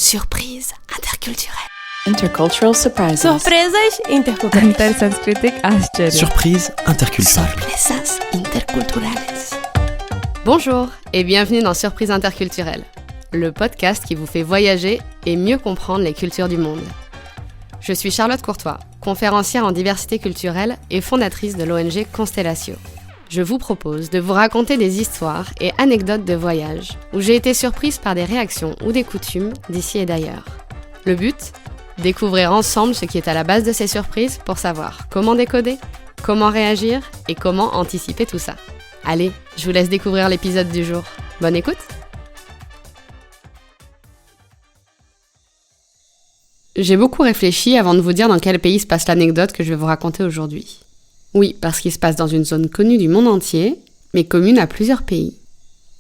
Surprise interculturelle. Intercultural surprises. Surpresas interculturais. Intersanskritic आश्चर्य. Surprise interculturelle. Sorpresas interculturales. Bonjour et bienvenue dans Surprise interculturelle, le podcast qui vous fait voyager et mieux comprendre les cultures du monde. Je suis Charlotte Courtois, conférencière en diversité culturelle et fondatrice de l'ONG Constellatio. Je vous propose de vous raconter des histoires et anecdotes de voyage où j'ai été surprise par des réactions ou des coutumes d'ici et d'ailleurs. Le but ? Découvrir ensemble ce qui est à la base de ces surprises pour savoir comment décoder, comment réagir et comment anticiper tout ça. Allez, je vous laisse découvrir l'épisode du jour. Bonne écoute! J'ai beaucoup réfléchi avant de vous dire dans quel pays se passe l'anecdote que je vais vous raconter aujourd'hui. Oui, parce qu'il se passe dans une zone connue du monde entier, mais commune à plusieurs pays.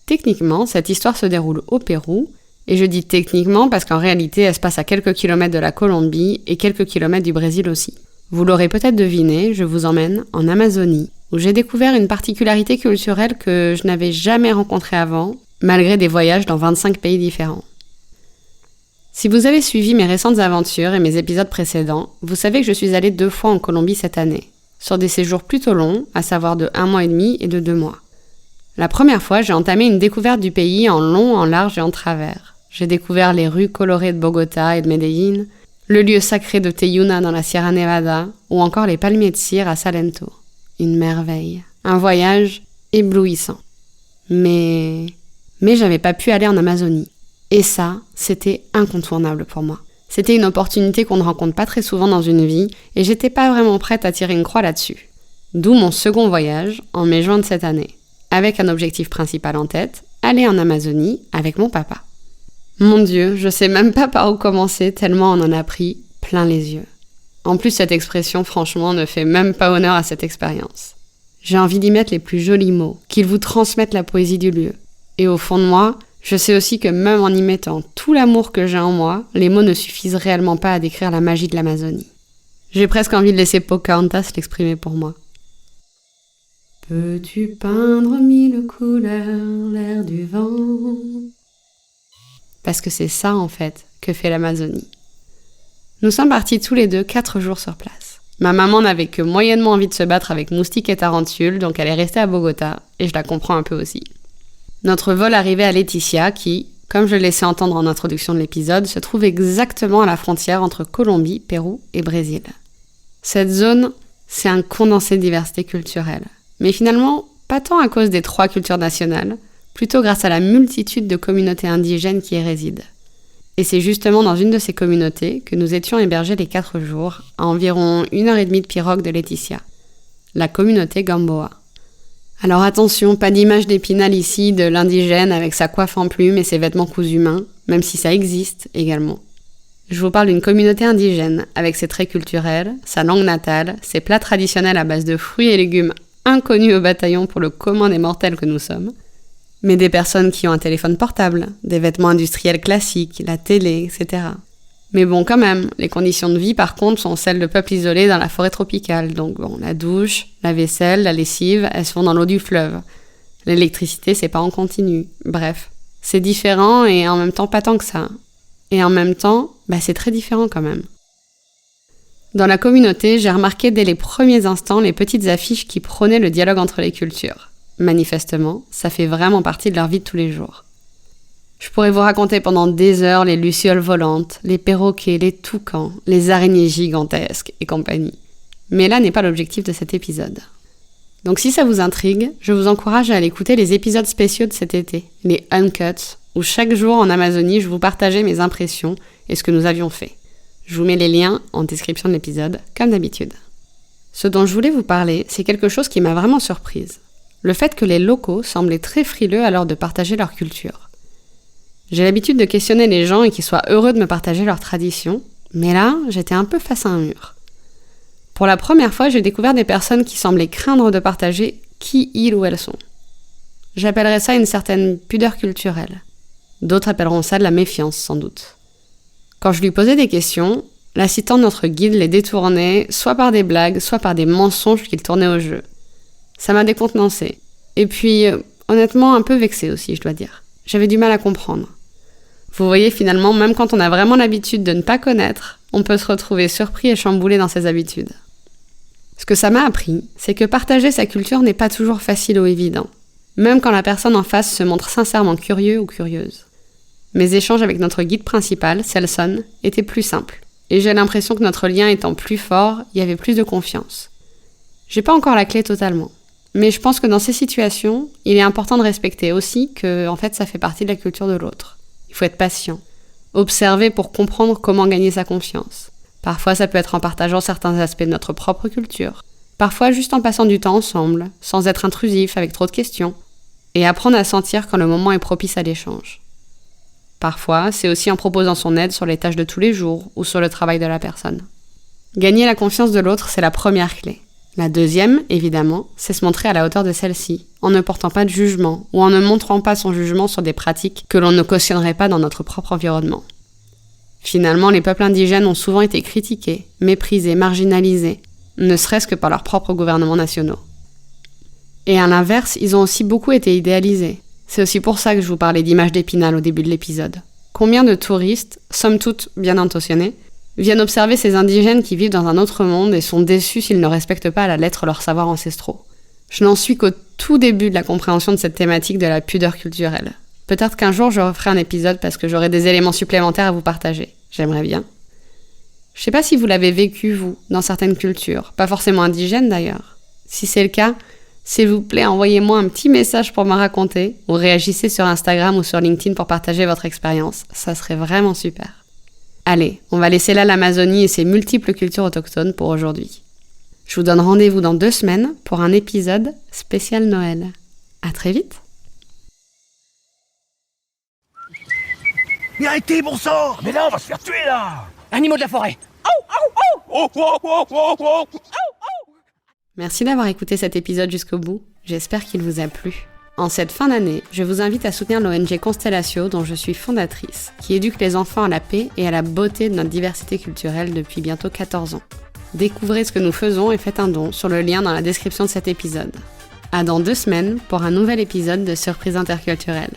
Techniquement, cette histoire se déroule au Pérou, et je dis techniquement parce qu'en réalité, elle se passe à quelques kilomètres de la Colombie et quelques kilomètres du Brésil aussi. Vous l'aurez peut-être deviné, je vous emmène en Amazonie, où j'ai découvert une particularité culturelle que je n'avais jamais rencontrée avant, malgré des voyages dans 25 pays différents. Si vous avez suivi mes récentes aventures et mes épisodes précédents, vous savez que je suis allée 2 fois en Colombie cette année, sur des séjours plutôt longs, à savoir de 1 mois et demi et de 2 mois. La première fois, j'ai entamé une découverte du pays en long, en large et en travers. J'ai découvert les rues colorées de Bogota et de Medellín, le lieu sacré de Teyuna dans la Sierra Nevada, ou encore les palmiers de cire à Salento. Une merveille, un voyage éblouissant. Mais j'avais pas pu aller en Amazonie. Et ça, c'était incontournable pour moi. C'était une opportunité qu'on ne rencontre pas très souvent dans une vie, et j'étais pas vraiment prête à tirer une croix là-dessus. D'où mon second voyage, en mai-juin de cette année, avec un objectif principal en tête, aller en Amazonie avec mon papa. Mon Dieu, je sais même pas par où commencer, tellement on en a pris plein les yeux. En plus, cette expression, franchement, ne fait même pas honneur à cette expérience. J'ai envie d'y mettre les plus jolis mots, qu'ils vous transmettent la poésie du lieu. Et au fond de moi, je sais aussi que même en y mettant tout l'amour que j'ai en moi, les mots ne suffisent réellement pas à décrire la magie de l'Amazonie. J'ai presque envie de laisser Pocahontas l'exprimer pour moi. Peux-tu peindre 1000 couleurs, l'air du vent ? Parce que c'est ça, en fait, que fait l'Amazonie. Nous sommes partis tous les deux 4 jours sur place. Ma maman n'avait que moyennement envie de se battre avec moustiques et tarentules, donc elle est restée à Bogota, et je la comprends un peu aussi. Notre vol arrivait à Leticia qui, comme je le laissais entendre en introduction de l'épisode, se trouve exactement à la frontière entre Colombie, Pérou et Brésil. Cette zone, c'est un condensé de diversité culturelle. Mais finalement, pas tant à cause des 3 cultures nationales, plutôt grâce à la multitude de communautés indigènes qui y résident. Et c'est justement dans une de ces communautés que nous étions hébergés les 4 jours, à environ 1h30 de pirogue de Leticia, la communauté Gamboa. Alors attention, pas d'image d'Épinal ici de l'indigène avec sa coiffe en plumes et ses vêtements cousus main, même si ça existe également. Je vous parle d'une communauté indigène avec ses traits culturels, sa langue natale, ses plats traditionnels à base de fruits et légumes inconnus au bataillon pour le commun des mortels que nous sommes, mais des personnes qui ont un téléphone portable, des vêtements industriels classiques, la télé, etc. Mais bon, quand même, les conditions de vie, par contre, sont celles de peuples isolés dans la forêt tropicale. Donc bon, la douche, la vaisselle, la lessive, elles se font dans l'eau du fleuve. L'électricité, c'est pas en continu. Bref, c'est différent et en même temps pas tant que ça. Et en même temps, c'est très différent quand même. Dans la communauté, j'ai remarqué dès les premiers instants les petites affiches qui prônaient le dialogue entre les cultures. Manifestement, ça fait vraiment partie de leur vie de tous les jours. Je pourrais vous raconter pendant des heures les lucioles volantes, les perroquets, les toucans, les araignées gigantesques et compagnie. Mais là n'est pas l'objectif de cet épisode. Donc si ça vous intrigue, je vous encourage à aller écouter les épisodes spéciaux de cet été, les Uncut, où chaque jour en Amazonie je vous partageais mes impressions et ce que nous avions fait. Je vous mets les liens en description de l'épisode, comme d'habitude. Ce dont je voulais vous parler, c'est quelque chose qui m'a vraiment surprise. Le fait que les locaux semblaient très frileux à l'heure de partager leur culture. J'ai l'habitude de questionner les gens et qu'ils soient heureux de me partager leurs traditions, mais là, j'étais un peu face à un mur. Pour la première fois, j'ai découvert des personnes qui semblaient craindre de partager qui ils ou elles sont. J'appellerais ça une certaine pudeur culturelle. D'autres appelleront ça de la méfiance, sans doute. Quand je lui posais des questions, l'assistant de notre guide les détournait, soit par des blagues, soit par des mensonges qu'il tournait au jeu. Ça m'a décontenancée. Et puis, honnêtement, un peu vexée aussi, je dois dire. J'avais du mal à comprendre. Vous voyez, finalement, même quand on a vraiment l'habitude de ne pas connaître, on peut se retrouver surpris et chamboulé dans ses habitudes. Ce que ça m'a appris, c'est que partager sa culture n'est pas toujours facile ou évident, même quand la personne en face se montre sincèrement curieux ou curieuse. Mes échanges avec notre guide principal, Selson, étaient plus simples, et j'ai l'impression que notre lien étant plus fort, il y avait plus de confiance. J'ai pas encore la clé totalement, mais je pense que dans ces situations, il est important de respecter aussi que, en fait, ça fait partie de la culture de l'autre. Il faut être patient, observer pour comprendre comment gagner sa confiance. Parfois, ça peut être en partageant certains aspects de notre propre culture. Parfois, juste en passant du temps ensemble, sans être intrusif avec trop de questions. Et apprendre à sentir quand le moment est propice à l'échange. Parfois, c'est aussi en proposant son aide sur les tâches de tous les jours ou sur le travail de la personne. Gagner la confiance de l'autre, c'est la première clé. La deuxième, évidemment, c'est se montrer à la hauteur de celle-ci, en ne portant pas de jugement ou en ne montrant pas son jugement sur des pratiques que l'on ne cautionnerait pas dans notre propre environnement. Finalement, les peuples indigènes ont souvent été critiqués, méprisés, marginalisés, ne serait-ce que par leurs propres gouvernements nationaux. Et à l'inverse, ils ont aussi beaucoup été idéalisés. C'est aussi pour ça que je vous parlais d'images d'Épinal au début de l'épisode. Combien de touristes, somme toute bien intentionnés, viennent observer ces indigènes qui vivent dans un autre monde et sont déçus s'ils ne respectent pas à la lettre leurs savoirs ancestraux. Je n'en suis qu'au tout début de la compréhension de cette thématique de la pudeur culturelle. Peut-être qu'un jour je referai un épisode parce que j'aurai des éléments supplémentaires à vous partager. J'aimerais bien. Je sais pas si vous l'avez vécu, vous, dans certaines cultures, pas forcément indigènes d'ailleurs. Si c'est le cas, s'il vous plaît, envoyez-moi un petit message pour me raconter ou réagissez sur Instagram ou sur LinkedIn pour partager votre expérience. Ça serait vraiment super. Allez, on va laisser là l'Amazonie et ses multiples cultures autochtones pour aujourd'hui. Je vous donne rendez-vous dans 2 semaines pour un épisode spécial Noël. À très vite. Mais arrêtez, bon sang! Mais là, on va se faire tuer, là! Animaux de la forêt. Merci d'avoir écouté cet épisode jusqu'au bout. J'espère qu'il vous a plu. En cette fin d'année, je vous invite à soutenir l'ONG Constellatio dont je suis fondatrice, qui éduque les enfants à la paix et à la beauté de notre diversité culturelle depuis bientôt 14 ans. Découvrez ce que nous faisons et faites un don sur le lien dans la description de cet épisode. À dans 2 semaines pour un nouvel épisode de Surprise interculturelle.